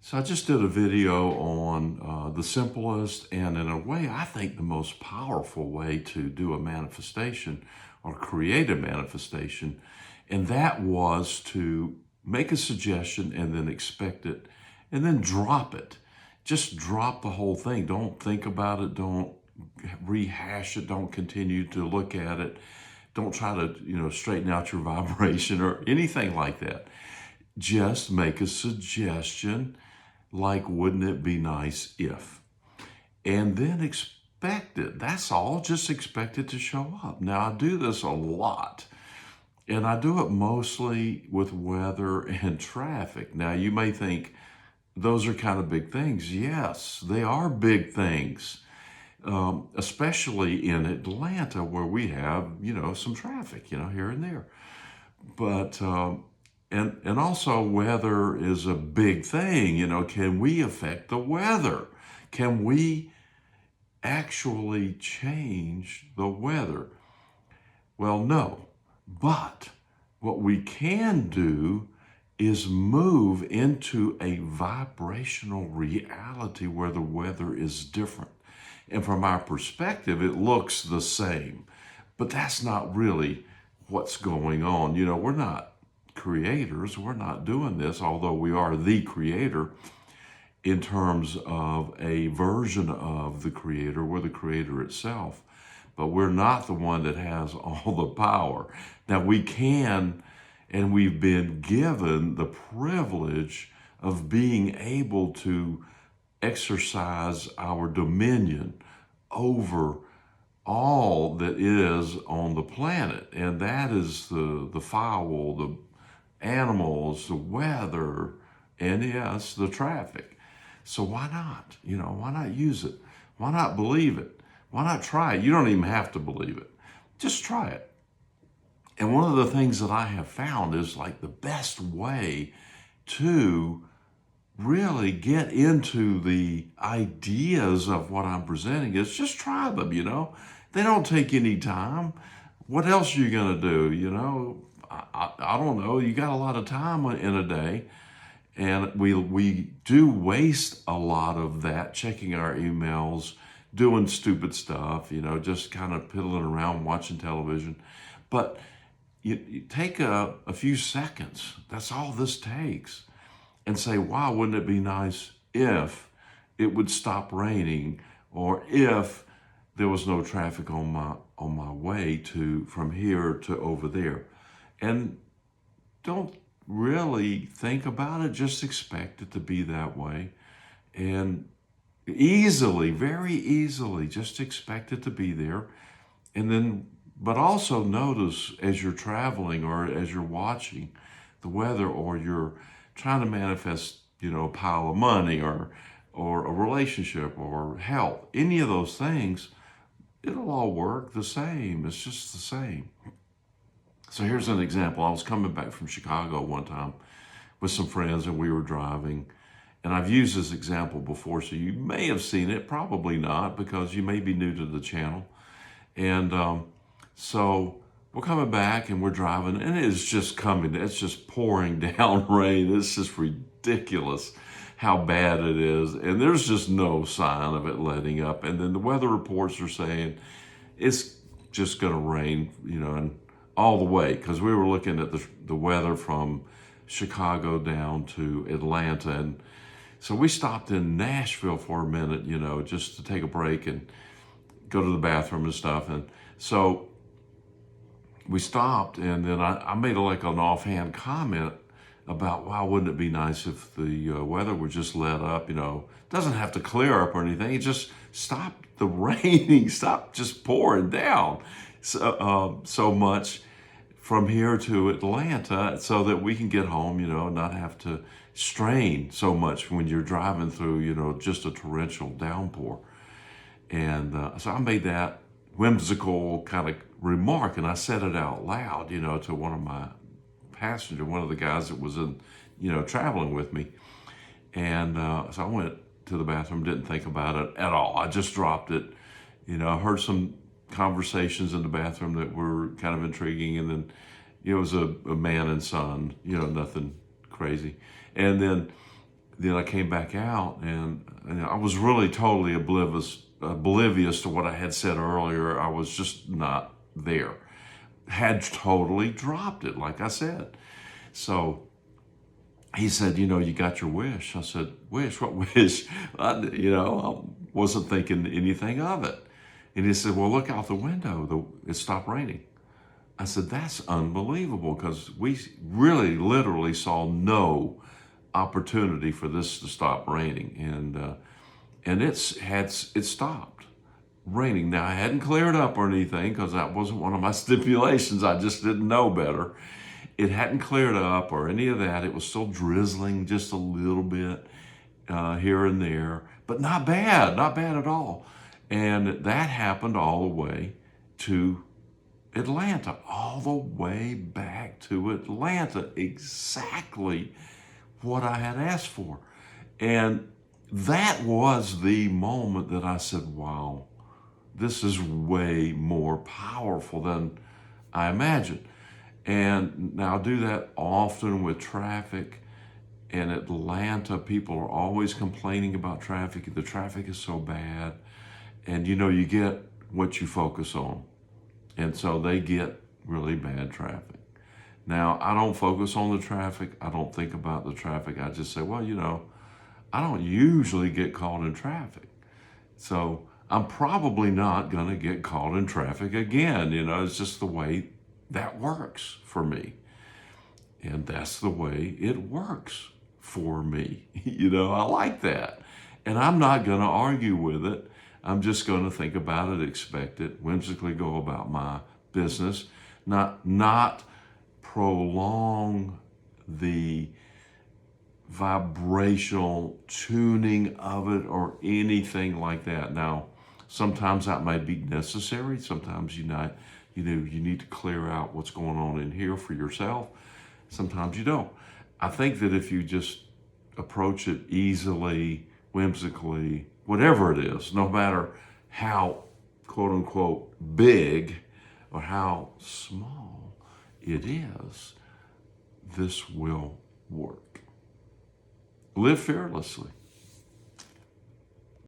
So I just did a video on the simplest and, in a way, I think the most powerful way to do a manifestation or create a manifestation. And that was to make a suggestion and then expect it and then drop it. Just drop the whole thing. Don't think about it. Don't rehash it. Don't continue to look at it. Don't try to, straighten out your vibration or anything like that. Just make a suggestion like, wouldn't it be nice if? And then expect it. That's all. Just expect it to show up. Now, I do this a lot, and I do it mostly with weather and traffic. Now, you may think those are kind of big things. Yes, they are big things, especially in Atlanta, where we have, some traffic, here and there. But and also, weather is a big thing. Can we affect the weather? Can we actually change the weather? Well, no. But what we can do is move into a vibrational reality where the weather is different. And from our perspective, it looks the same. But that's not really what's going on. We're not creators. We're not doing this, although we are the creator in terms of a version of the creator. We're the creator itself, but we're not the one that has all the power. Now, we can, and we've been given the privilege of being able to exercise our dominion over all that is on the planet, and that is the fowl, the animals, the weather, and yes, the traffic. So why not? Why not use it? Why not believe it? Why not try it? You don't even have to believe it. Just try it. And one of the things that I have found is like the best way to really get into the ideas of what I'm presenting is just try them, They don't take any time. What else are you going to do, I don't know. You got a lot of time in a day, and we do waste a lot of that checking our emails, doing stupid stuff, just kind of piddling around, watching television. But you take a few seconds. That's all this takes, and say, "Wow, wouldn't it be nice if it would stop raining, or if there was no traffic on my way from here to over there?" And don't really think about it. Just expect it to be that way. And easily, very easily, just expect it to be there. And then, but also notice as you're traveling or as you're watching the weather, or you're trying to manifest, a pile of money or a relationship or health, any of those things, it'll all work the same. It's just the same. So here's an example. I was coming back from Chicago one time with some friends, and we were driving. And I've used this example before, so you may have seen it, probably not, because you may be new to the channel. And so we're coming back and we're driving, and it's just coming. It's just pouring down rain. It's just ridiculous how bad it is. And there's just no sign of it letting up. And then the weather reports are saying it's just going to rain, and all the way, because we were looking at the weather from Chicago down to Atlanta. And so we stopped in Nashville for a minute, just to take a break and go to the bathroom and stuff. And so we stopped, and then I made an offhand comment about, wow, wouldn't it be nice if the weather would just let up, doesn't have to clear up or anything. It just stop the raining, stop just pouring down so much from here to Atlanta, so that we can get home, not have to strain so much when you're driving through, just a torrential downpour. And so I made that whimsical kind of remark, and I said it out loud, to one of my passengers, one of the guys that was in, traveling with me. And so I went to the bathroom, didn't think about it at all. I just dropped it. I heard some conversations in the bathroom that were kind of intriguing, and then it was a man and son, nothing crazy. And then then I came back out, and I was really totally oblivious to what I had said earlier. I was just not there. Had totally dropped it, like I said. So he said, you got your wish. I said, wish? What wish? I wasn't thinking anything of it. And he said, well, look out the window. It stopped raining. I said, that's unbelievable, because we really literally saw no opportunity for this to stop raining. And it stopped raining. Now, I hadn't cleared up or anything, because that wasn't one of my stipulations. I just didn't know better. It hadn't cleared up or any of that. It was still drizzling just a little bit here and there, but not bad at all. And that happened all the way to Atlanta, all the way back to Atlanta, exactly what I had asked for. And that was the moment that I said, wow, this is way more powerful than I imagined. And now I do that often with traffic. In Atlanta, people are always complaining about traffic. The traffic is so bad. And you get what you focus on. And so they get really bad traffic. Now, I don't focus on the traffic. I don't think about the traffic. I just say, well, I don't usually get caught in traffic. So I'm probably not going to get caught in traffic again. It's just the way that works for me. And that's the way it works for me. I like that. And I'm not going to argue with it. I'm just going to think about it, expect it, whimsically go about my business, not prolong the vibrational tuning of it or anything like that. Now, sometimes that might be necessary. Sometimes you need to clear out what's going on in here for yourself. Sometimes you don't. I think that if you just approach it easily, whimsically, whatever it is, no matter how quote unquote big or how small it is, this will work. Live fearlessly.